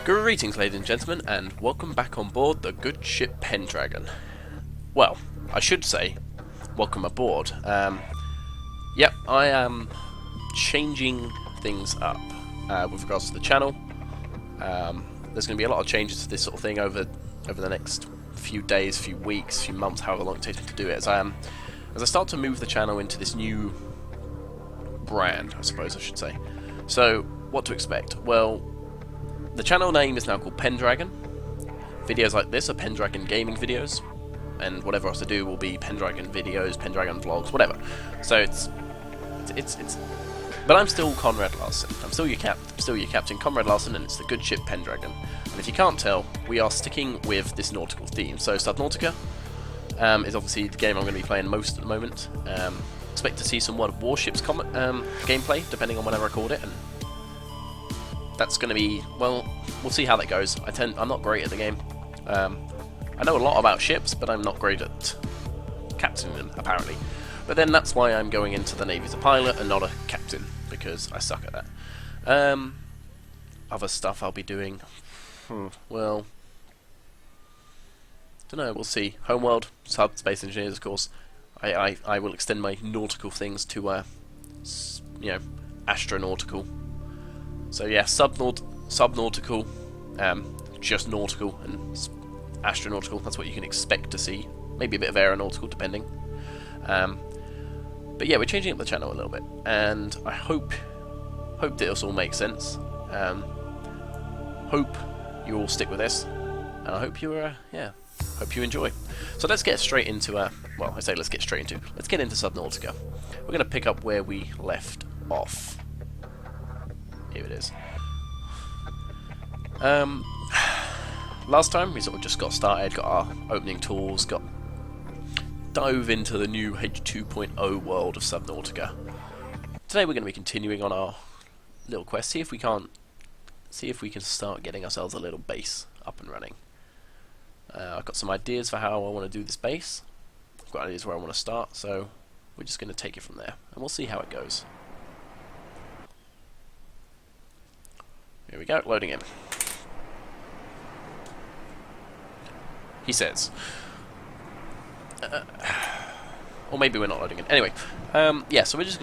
Greetings, ladies and gentlemen, and welcome back on board the good ship Pendragon. Well, I should say, welcome aboard. Yep, I am changing things up with regards to the channel. There's going to be a lot of changes to this sort of thing over the next few days, few weeks, few months, however long it takes me to do it. As I start to move the channel into this new brand, I suppose I should say. So, what to expect? Well, the channel name is now called Pendragon. Videos like this are Pendragon gaming videos, and whatever else I do will be Pendragon videos, Pendragon vlogs, whatever. So it's. But I'm still Conrad Larson. I'm still your captain, Conrad Larson, and it's the good ship Pendragon. And if you can't tell, we are sticking with this nautical theme. So Subnautica is obviously the game I'm going to be playing most at the moment. Expect to see some World of Warships gameplay, depending on when I record it, and that's going to be, well, we'll see how that goes. I'm not great at the game. I know a lot about ships, but I'm not great at captaining them, apparently. But then that's why I'm going into the Navy as a pilot and not a captain, because I suck at that. Other stuff I'll be doing, well, don't know, we'll see. Homeworld, Space Engineers, of course. I will extend my nautical things to, astronautical. So yeah, subnautical, just nautical, and astronautical. That's what you can expect to see. Maybe a bit of aeronautical, depending. But yeah, we're changing up the channel a little bit, and I hope this all makes sense. Hope you all stick with this, and I hope you hope you enjoy. So let's get straight into let's get into Subnautica. We're going to pick up where we left off. Here it is. Last time we sort of just got started, got our opening tools, dove into the new H2.0 world of Subnautica. Today we're going to be continuing on our little quest, see if we can start getting ourselves a little base up and running. I've got some ideas for how I want to do this base. I've got ideas where I want to start, so we're just going to take it from there, and we'll see how it goes. Here we go, loading in. He says. Or maybe we're not loading in. Anyway, yeah, so we're just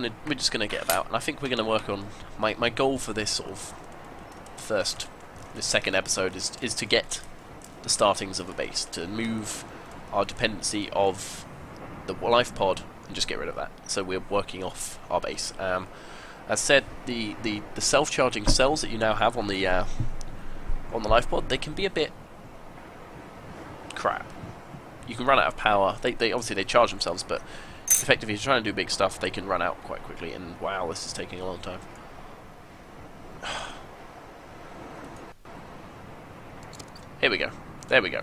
gonna get about, and I think we're gonna work on my goal for this sort of this second episode is to get the startings of a base, to move our dependency of the life pod and just get rid of that. So we're working off our base. As said, the self-charging cells that you now have on the life pod, they can be a bit crap. You can run out of power. They obviously charge themselves, but effectively, if you're trying to do big stuff, they can run out quite quickly. And wow, this is taking a long time. Here we go. There we go.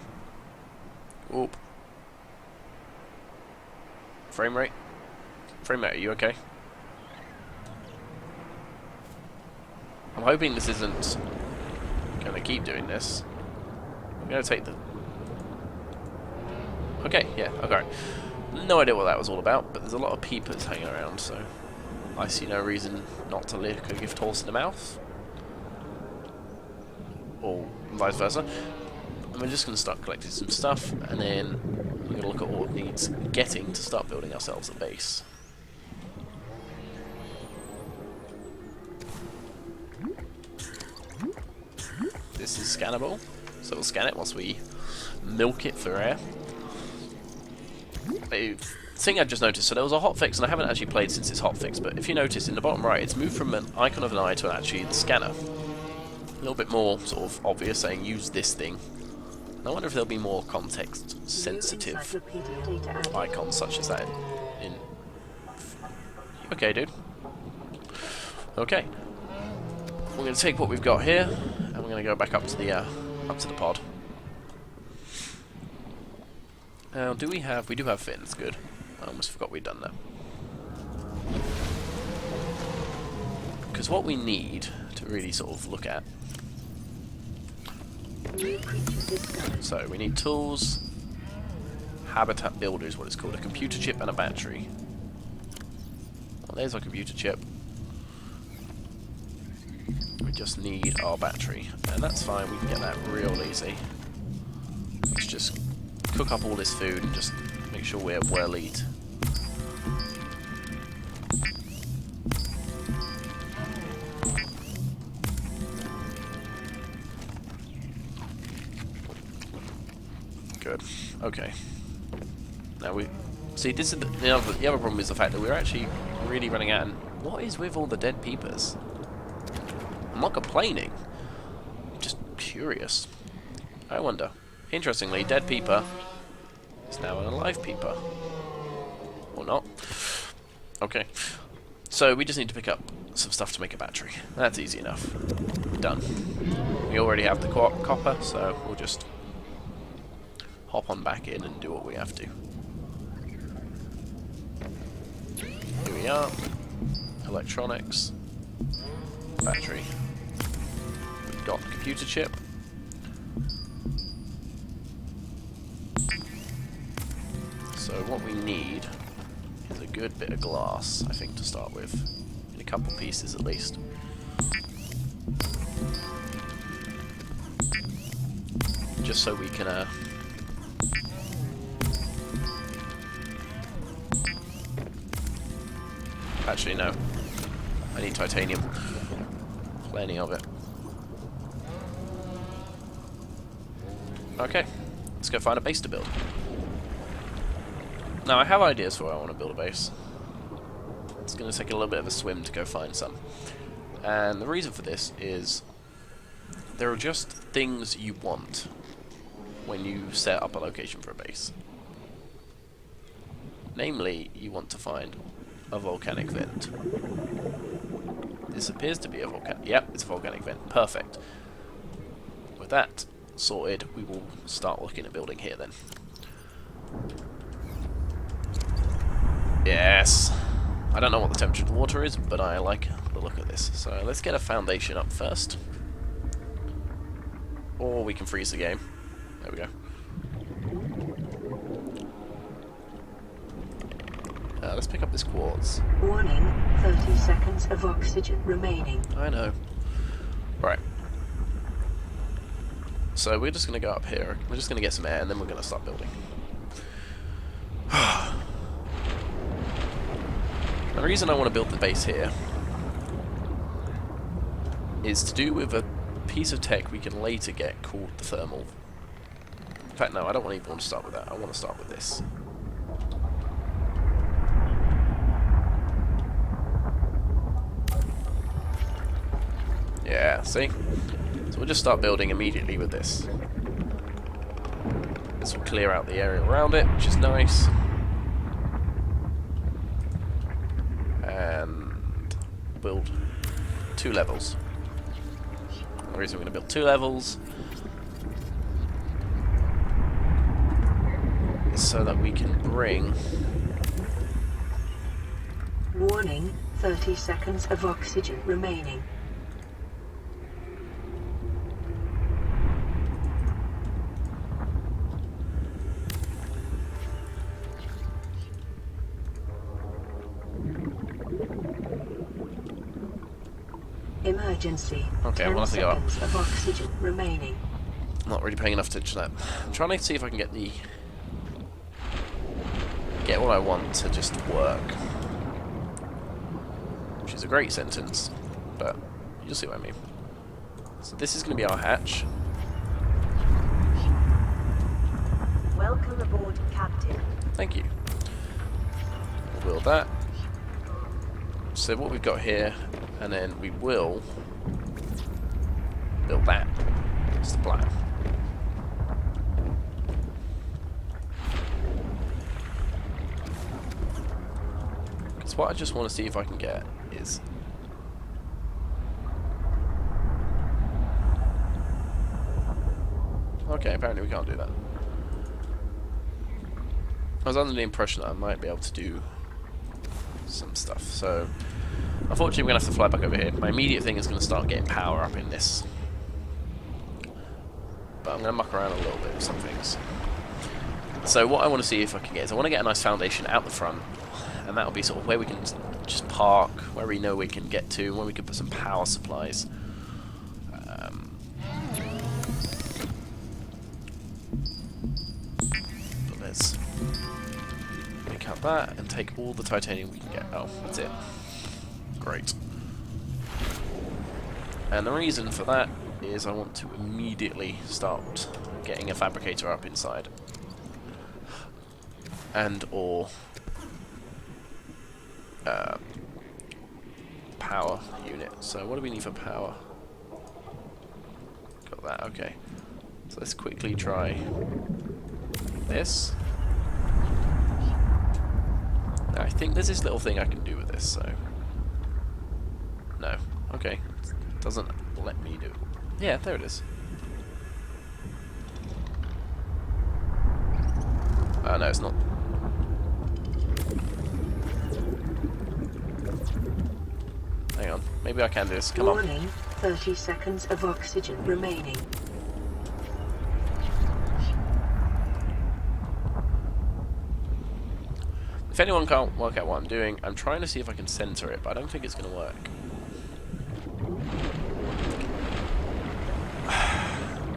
Oop. Frame rate. Frame rate. Are you okay? I'm hoping this isn't going to keep doing this. I'm going to take the... Okay, yeah, okay. No idea what that was all about, but there's a lot of peepers hanging around, so I see no reason not to lick a gift horse in the mouth. Or vice versa. And we're just going to start collecting some stuff, and then we're going to look at what needs getting to start building ourselves a base. This is scannable, so we'll scan it once we milk it for air. A thing I've just noticed, so there was a hotfix, and I haven't actually played since it's hotfix, but if you notice in the bottom right, it's moved from an icon of an eye to actually the scanner. A little bit more sort of obvious, saying use this thing. And I wonder if there'll be more context-sensitive icons such as that in... Okay, dude. Okay. We're going to take what we've got here, and we're going to go back up to the pod. Now, do we have... We do have fins, good. I almost forgot we'd done that. Because what we need to really sort of look at... So, we need tools, habitat builder is what it's called, a computer chip and a battery. Well, there's our computer chip. We just need our battery, and that's fine, we can get that real easy. Let's just cook up all this food and just make sure we're well eat. Good. Okay. Now we see. This is the other problem is the fact that we're actually really running out. And what is with all the dead peepers? I'm not complaining. I'm just curious. I wonder. Interestingly, dead peeper is now an alive peeper, or not? Okay. So we just need to pick up some stuff to make a battery. That's easy enough. Done. We already have the copper, so we'll just hop on back in and do what we have to. Here we are. Electronics. Battery. We've got computer chip. So what we need is a good bit of glass, I think, to start with. In a couple pieces at least. Just so we can actually, no. I need titanium. Plenty of it. Okay. Let's go find a base to build. Now, I have ideas for where I want to build a base. It's going to take a little bit of a swim to go find some. And the reason for this is there are just things you want when you set up a location for a base. Namely, you want to find a volcanic vent. This appears to be a volcanic... Yep, it's a volcanic vent. Perfect. With that sorted, we will start looking at building here then. Yes! I don't know what the temperature of the water is, but I like the look of this. So let's get a foundation up first. Or we can freeze the game. There we go. Let's pick up this quartz. Warning, 30 seconds of oxygen remaining. I know. Right. So we're just going to go up here. We're just going to get some air, and then we're going to start building. The reason I want to build the base here is to do with a piece of tech we can later get called the thermal. In fact, no, I don't even want to start with that. I want to start with this. Yeah, see? So we'll just start building immediately with this. This will clear out the area around it, which is nice. And build 2 levels. The reason we're going to build 2 levels is so that we can bring... Warning, 30 seconds of oxygen remaining. Emergency. Okay, I'm going to have to go up. Of oxygen remaining. I'm not really paying enough attention to that. I'm trying to see if I can get what I want to just work. Which is a great sentence, but you'll see what I mean. So this is going to be our hatch. Welcome aboard, Captain. Thank you. We'll build that. So what we've got here, and then we will build that. That's the plan. Because what I just want to see if I can get is... Okay, apparently we can't do that. I was under the impression that I might be able to do some stuff, so unfortunately we're going to have to fly back over here. My immediate thing is going to start getting power up in this, but I'm going to muck around a little bit with some things. So what I want to see if I can get is I want to get a nice foundation out the front, and that'll be sort of where we can just park, where we know we can get to, where we can put some power supplies. take out that and take all the titanium we can get. Oh, that's it. Great. And the reason for that is I want to immediately start getting a fabricator up inside. And or power unit. So what do we need for power? Got that, okay. So let's quickly try this. Now I think there's this little thing I can do with this, so... No. Okay. It doesn't let me do it. Yeah, there it is. No, it's not. Hang on. Maybe I can do this. Come Warning, on. 30 seconds of oxygen remaining. If anyone can't work out what I'm doing, I'm trying to see if I can center it, but I don't think it's going to work.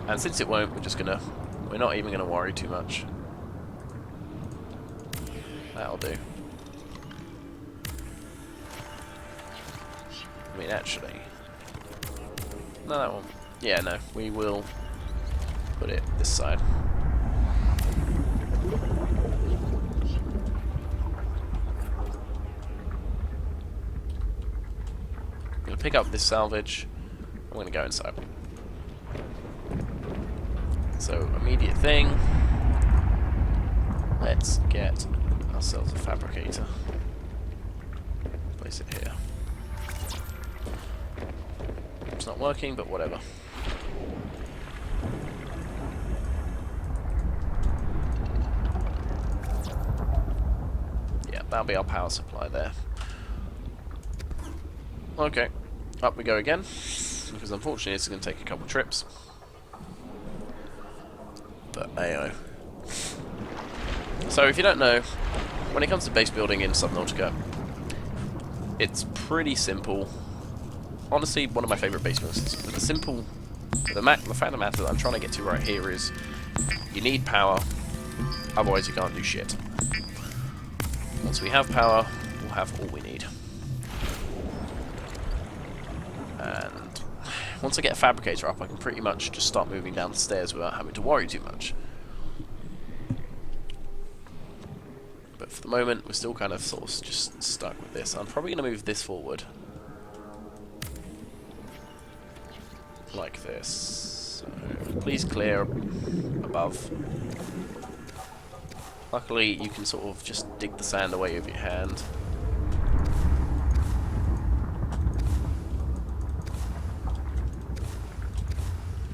And since it won't, we're not even going to worry too much. That'll do. I mean, actually... No, that one. Yeah, no. We will put it this side. I'm going to pick up this salvage. I'm going to go inside. So, immediate thing. Let's get ourselves a fabricator. Place it here. It's not working, but whatever. Yeah, that'll be our power supply there. Okay, up we go again, because unfortunately it's going to take a couple trips. But ayo. So if you don't know, when it comes to base building in Subnautica, it's pretty simple. Honestly, one of my favourite base buildings. But the fact of the matter that I'm trying to get to right here is, you need power, otherwise you can't do shit. Once we have power, we'll have all we need. And once I get a fabricator up, I can pretty much just start moving down the stairs without having to worry too much. But for the moment, we're still kind of sort of just stuck with this. I'm probably going to move this forward. Like this. So please clear above. Luckily, you can sort of just dig the sand away with your hand.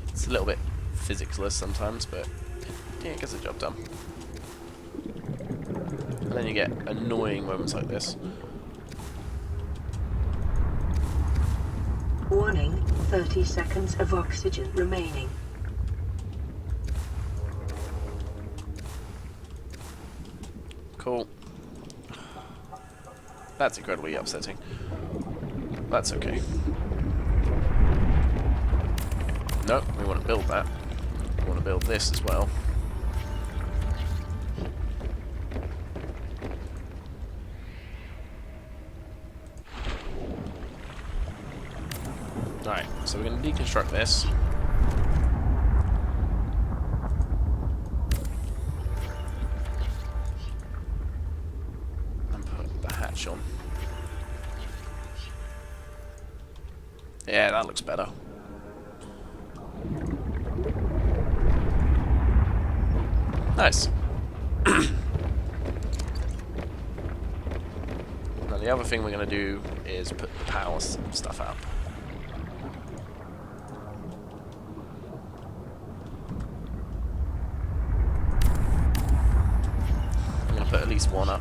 It's a little bit physicsless sometimes, but yeah, it gets the job done. And then you get annoying moments like this. Warning, 30 seconds of oxygen remaining. Cool. That's incredibly upsetting. That's okay. No, we want to build that. We want to build this as well. Alright, so we're going to deconstruct this. And put the hatch on. Yeah, that looks better. Nice. Now the other thing we're going to do is put the power stuff up. I'm going to put at least one up.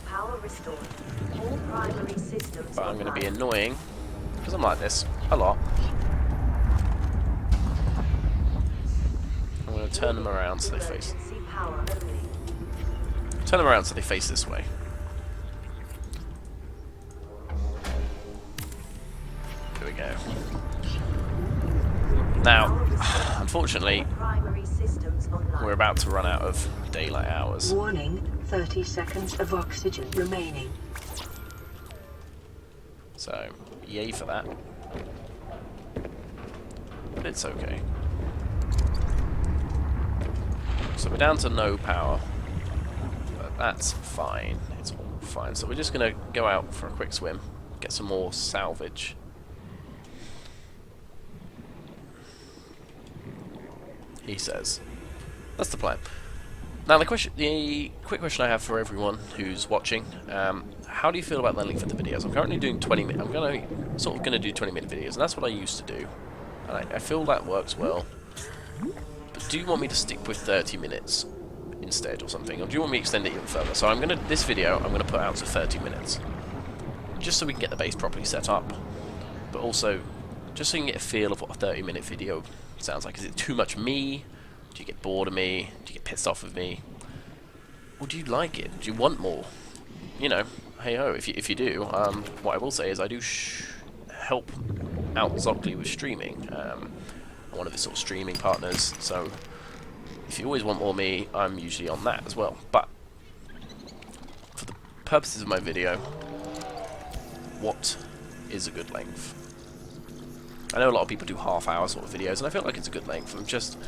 Power restored. All primary systems. But I'm going to be annoying, because I'm like this a lot. I'm going to turn them around so they face. Turn them around so they face this way. Here we go. Now, unfortunately, we're about to run out of daylight hours. Warning, 30 seconds of oxygen remaining. So, yay for that. But it's okay. So we're down to no power. But that's fine. It's all fine. So we're just going to go out for a quick swim. Get some more salvage. He says. That's the plan. Now the quick question I have for everyone who's watching, how do you feel about the length of the videos? I'm currently doing 20-minute. I'm going to do 20-minute videos, and that's what I used to do. And I feel that works well. But do you want me to stick with 30 minutes instead, or something, or do you want me to extend it even further? So this video I'm gonna put out to 30 minutes, just so we can get the base properly set up, but also just so you can get a feel of what a 30-minute video sounds like. Is it too much me? Do you get bored of me? Do you get pissed off with me? Or do you like it? Do you want more? You know, hey ho, if you do, what I will say is I do help out Zockley with streaming. I'm one of his sort of streaming partners, so if you always want more me, I'm usually on that as well. But for the purposes of my video, what is a good length? I know a lot of people do half-hour sort of videos, and I feel like it's a good length. I'm just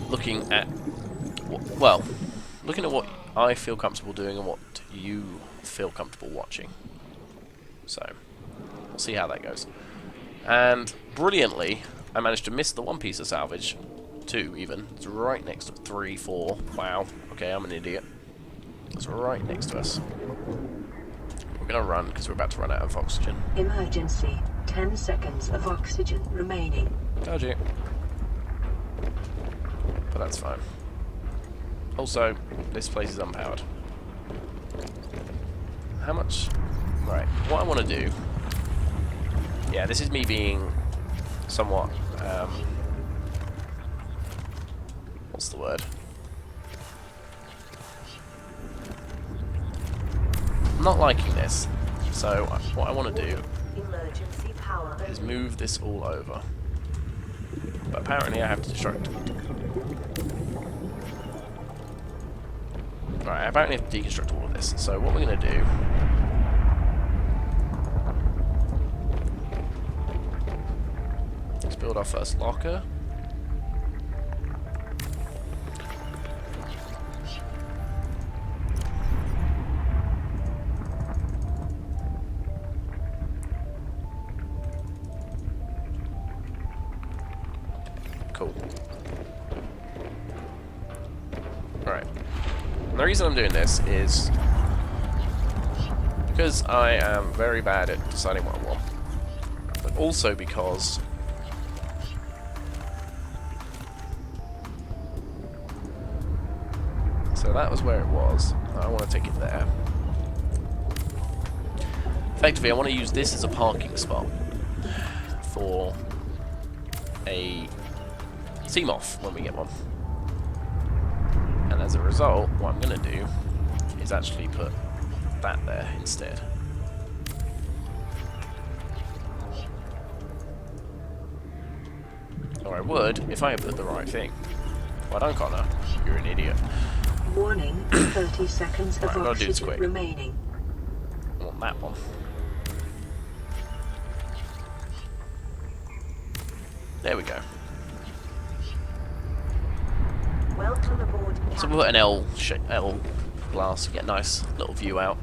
looking at, looking at what I feel comfortable doing and what you feel comfortable watching. So, we'll see how that goes. And, brilliantly, I managed to miss the one piece of salvage. 2 even. It's right next to 3, 4. Wow. Okay, I'm an idiot. It's right next to us. We're gonna run, because we're about to run out of oxygen. Emergency. 10 seconds of oxygen remaining. Told you. But that's fine. Also, this place is unpowered. How much? Right, what I want to do... Yeah, this is me being somewhat... what's the word? I'm not liking this. So, what I want to do is move this all over. But apparently I have to destruct. Right, I apparently have to deconstruct all of this. So what we're going to do... Let's build our first locker. Cool. Alright. The reason I'm doing this is because I am very bad at deciding what I want, but also because so that was where it was. I want to take it there. Effectively, I want to use this as a parking spot for a Seamoth when we get one. And as a result, what I'm going to do is actually put that there instead. Or I would if I had put the right thing. Well, don't, Connor. You're an idiot. Warning, 30 seconds of Right, gotta do this oxygen quick. remaining. I want that one. There we go. Welcome aboard. So we'll put an L glass, get a nice little view out.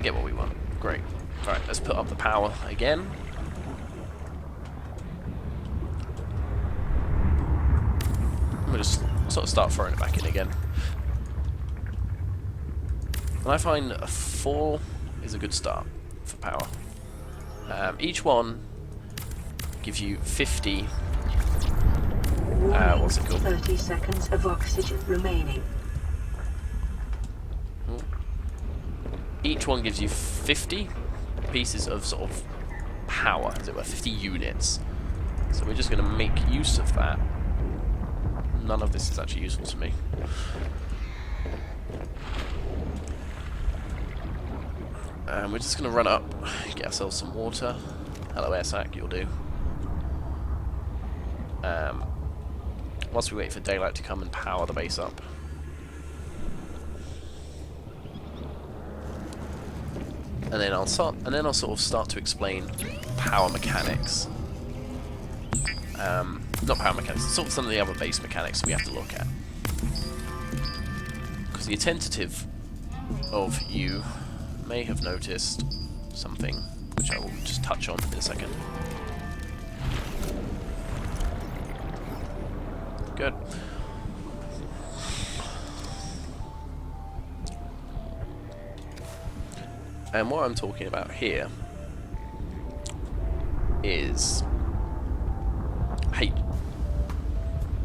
Get what we want. Great. Alright, let's put up the power again. We'll just sort of start throwing it back in again. And I find a 4 is a good start for power. Each one gives you 50. Warning, What's it called? 30 seconds of oxygen remaining. Each one gives you 50 pieces of sort of power, as it were, 50 units. So we're just going to make use of that. None of this is actually useful to me. And we're just going to run up, get ourselves some water. Hello, air sac, you'll do. whilst we wait for daylight to come and power the base up. And then I'll sort of start to explain power mechanics. Not power mechanics, sort of some of the other base mechanics we have to look at. Because the attentive of you may have noticed something, which I will just touch on in a second. Good. And what I'm talking about here is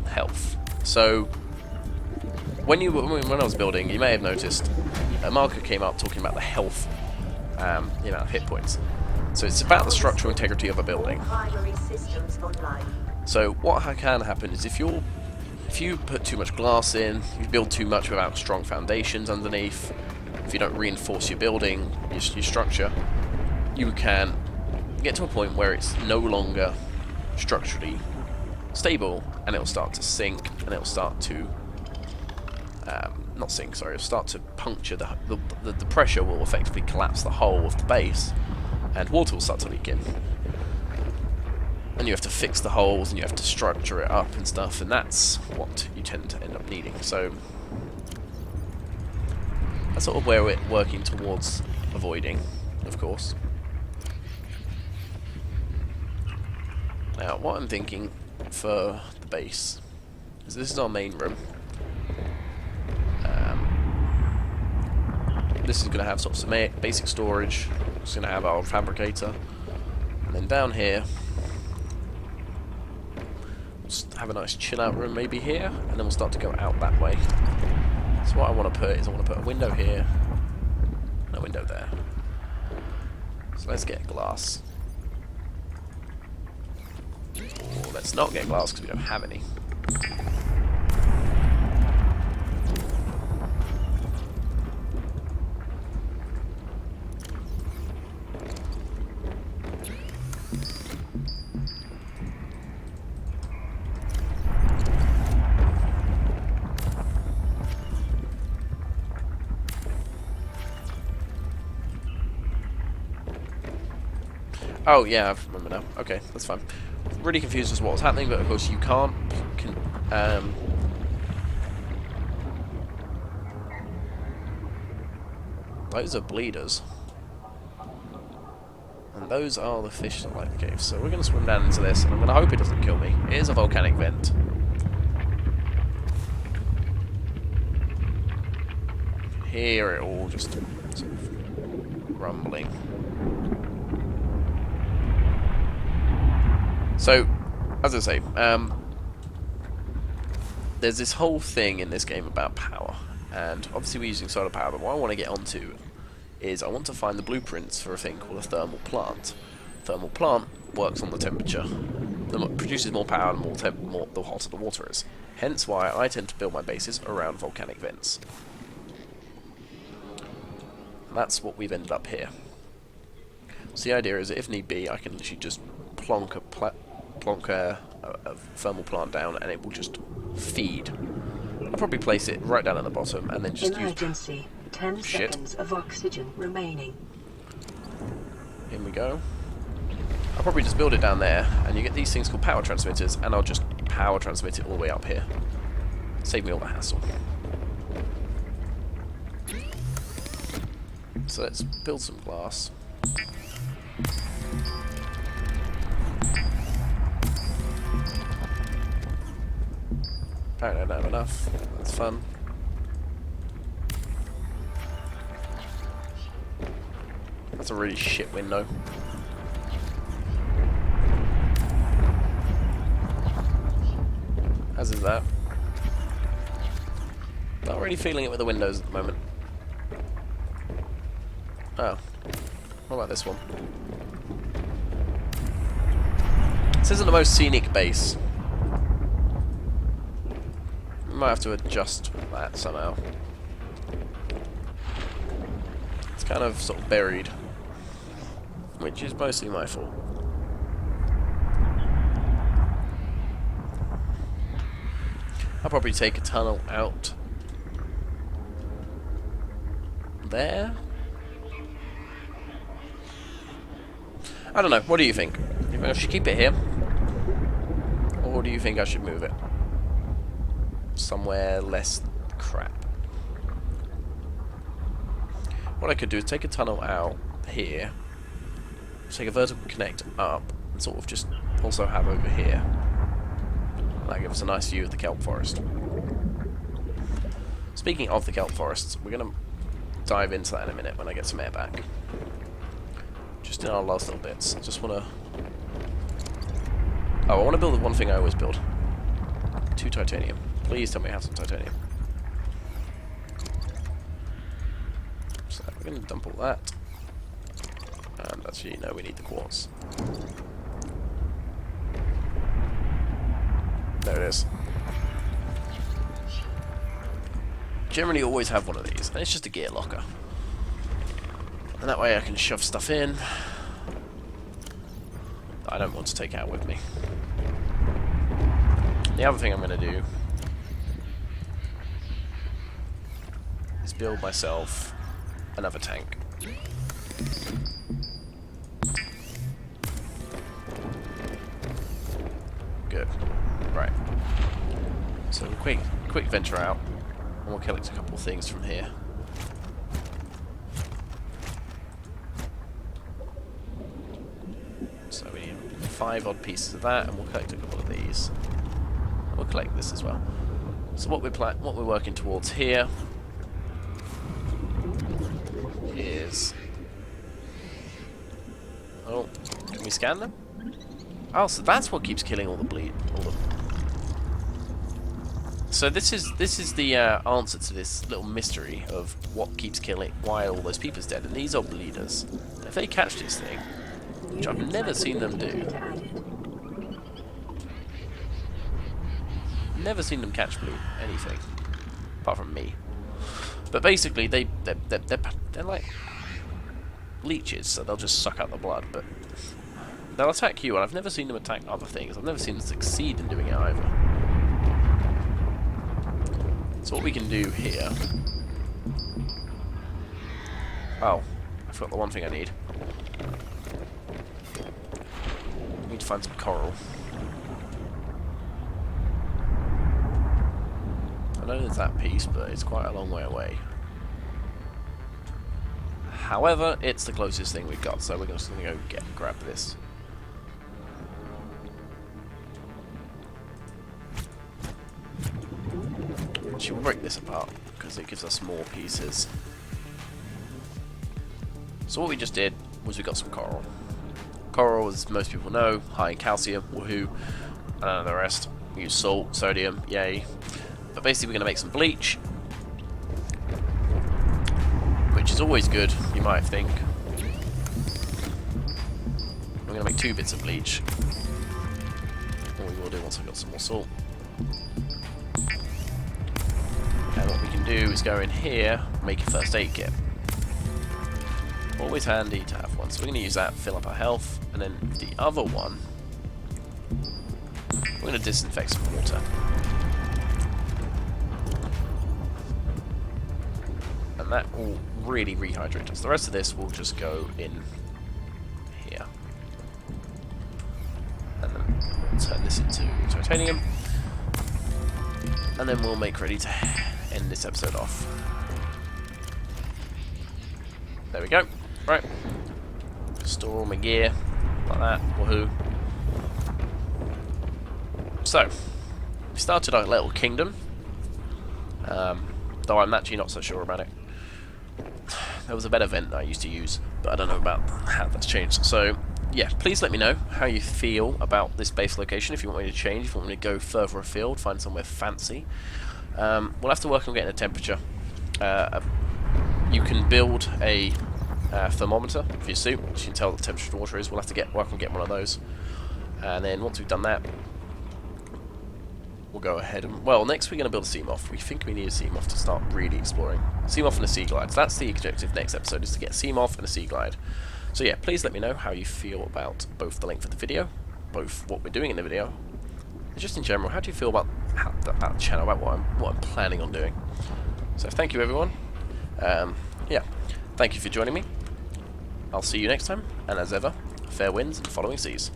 health. So when I was building, you may have noticed a marker came up talking about the health, the amount of hit points. So it's about the structural integrity of a building. So what can happen is if you put too much glass in, you build too much without strong foundations underneath, if you don't reinforce your building, your structure, you can get to a point where it's no longer structurally stable, and it'll start to sink, and it'll start to not sink, sorry, it'll start to puncture. The pressure will effectively collapse the whole of the base, and water will start to leak in. And you have to fix the holes, and you have to structure it up and stuff, and that's what you tend to end up needing. So that's sort of where we're working towards avoiding, of course. Now, what I'm thinking for the base is this is our main room. This is going to have sort of some basic storage. It's going to have our fabricator, and then down here we'll have a nice chill out room maybe here, and then we'll start to go out that way. So what I want to put is I want to put a window here and a window there. So let's get glass. Or let's not get glass because we don't have any. Oh yeah, I remember now. Okay, that's fine. Really confused as to what was happening, but of course you can't. Those are bleeders, and those are the fish that like the caves. So we're going to swim down into this, and I'm going to hope it doesn't kill me. It is a volcanic vent. Hear it all just sort of rumbling. So, as I say, there's this whole thing in this game about power, and obviously we're using solar power, but what I want to get onto is I want to find the blueprints for a thing called a thermal plant. Thermal plant works on the temperature. It produces more power the hotter the water is. Hence why I tend to build my bases around volcanic vents. And that's what we've ended up here. So the idea is that if need be, I can literally just plonk a thermal plant down, and it will just feed. I'll probably place it right down at the bottom, and then just Emergency. 10 seconds of oxygen remaining. In we go. I'll probably just build it down there, and you get these things called power transmitters, and I'll just power transmit it all the way up here. Save me all the hassle. So let's build some glass. Apparently I don't have enough. That's fun. That's a really shit window. As is that. Not really feeling it with the windows at the moment. Oh. What about this one? This isn't the most scenic base. Might have to adjust that somehow. It's kind of sort of buried, which is mostly my fault. I'll probably take a tunnel out there. I don't know. What do you think? Do you think I should keep it here? Or do you think I should move it somewhere less crap? What I could do is take a tunnel out here, take a vertical connect up, and sort of just also have over here. That gives us a nice view of the kelp forest. Speaking of the kelp forests, we're going to dive into that in a minute when I get some air back. Just in our last little bits. I just want to... Oh, I want to build the one thing I always build. 2 titanium. Please tell me I have some titanium. So we're going to dump all that. And actually, no, we need the quartz. There it is. Generally always have one of these, and it's just a gear locker. And that way I can shove stuff in that I don't want to take out with me. The other thing I'm going to do is build myself another tank. Good. Right. So quick venture out, and we'll collect a couple of things from here. So we need 5 odd pieces of that, and we'll collect a couple of these. We'll collect this as well. So what we're working towards here is... Oh, can we scan them? Oh, so that's what keeps killing all the bleed. So this is the answer to this little mystery of what keeps killing, why all those people's dead, and these are bleeders. And if they catch this thing, which I've never seen them do, never seen them catch anything, apart from me. But basically, they're like leeches, so they'll just suck out the blood. But they'll attack you, and I've never seen them attack other things. I've never seen them succeed in doing it either. So what we can do here... Oh, I forgot the one thing I need. I need to find some coral. I know there's that piece, but it's quite a long way away. However, it's the closest thing we've got, so we're just going to go grab this. Actually, we'll break this apart, because it gives us more pieces. So what we just did was we got some coral. Coral, as most people know, high in calcium, woohoo. I don't know the rest. We use salt, sodium, yay. But basically we're going to make some bleach, which is always good, you might think. We're going to make 2 bits of bleach. What we will do once I've got some more salt. And what we can do is go in here, make a first aid kit. Always handy to have one. So we're going to use that, fill up our health, and then the other one, we're going to disinfect some water. And that will really rehydrate us. The rest of this will just go in here. And then we'll turn this into titanium. And then we'll make ready to end this episode off. There we go. Right. Store all my gear. Like that. Woohoo. So, we started our little kingdom. Though I'm actually not so sure about it. There was a better vent that I used to use, but I don't know about how that's changed. So, yeah, please let me know how you feel about this base location, if you want me to change, if you want me to go further afield, find somewhere fancy. We'll have to work on getting a temperature. You can build a thermometer for your suit, so you can tell what the temperature of the water is. We'll have to work on getting one of those. And then once we've done that, we'll go ahead and... Well, next we're going to build a Seamoth. We think we need a Seamoth to start really exploring. Seamoth and a Sea Glide. So that's the objective next episode, is to get a Seamoth and a Sea Glide. So yeah, please let me know how you feel about both the length of the video, both what we're doing in the video, just in general, how do you feel about the channel, about what I'm planning on doing? So thank you, everyone. Yeah, thank you for joining me. I'll see you next time, and as ever, fair winds and following seas.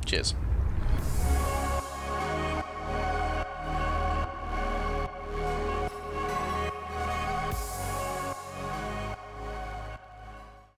Cheers.